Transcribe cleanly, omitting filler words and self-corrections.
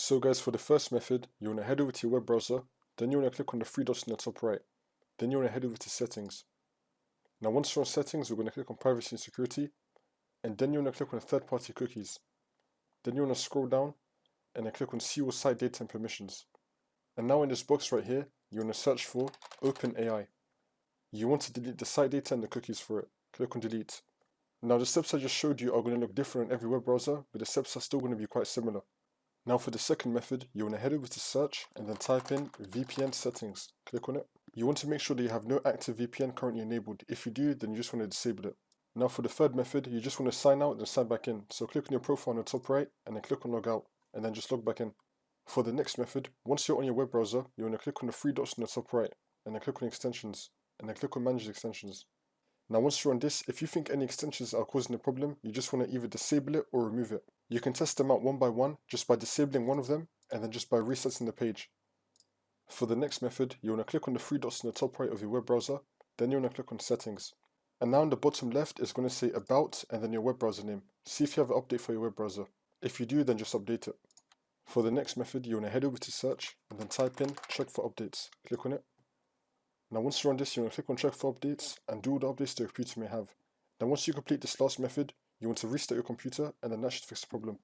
So guys, for the first method, you want to head over to your web browser, then you want to click on the three dots in the top right. Then you want to head over to settings. Now once you're on settings, we're going to click on privacy and security, and then you want to click on third-party cookies. Then you want to scroll down, and then click on see all site data and permissions. And now in this box right here, you want to search for OpenAI. You want to delete the site data and the cookies for it. Click on delete. Now the steps I just showed you are going to look different on every web browser, but the steps are still going to be quite similar. Now for the second method, you want to head over to search and then type in VPN settings. Click on it. You want to make sure that you have no active VPN currently enabled. If you do, then you just want to disable it. Now for the third method, you just want to sign out and sign back in. So click on your profile on the top right and then click on log out and then just log back in. For the next method, once you're on your web browser, you want to click on the three dots on the top right and then click on extensions and then click on manage extensions. Now once you're on this, if you think any extensions are causing a problem, you just want to either disable it or remove it. You can test them out one by one just by disabling one of them and then just by resetting the page. For the next method, you want to click on the three dots in the top right of your web browser, then you want to click on settings. And now in the bottom left, it's going to say about and then your web browser name. See if you have an update for your web browser. If you do, then just update it. For the next method, you want to head over to search and then type in check for updates. Click on it. Now once you're on this, you want to click on check for updates and do all the updates the computer may have. Then once you complete this last method, you want to restart your computer and then that should fix the problem.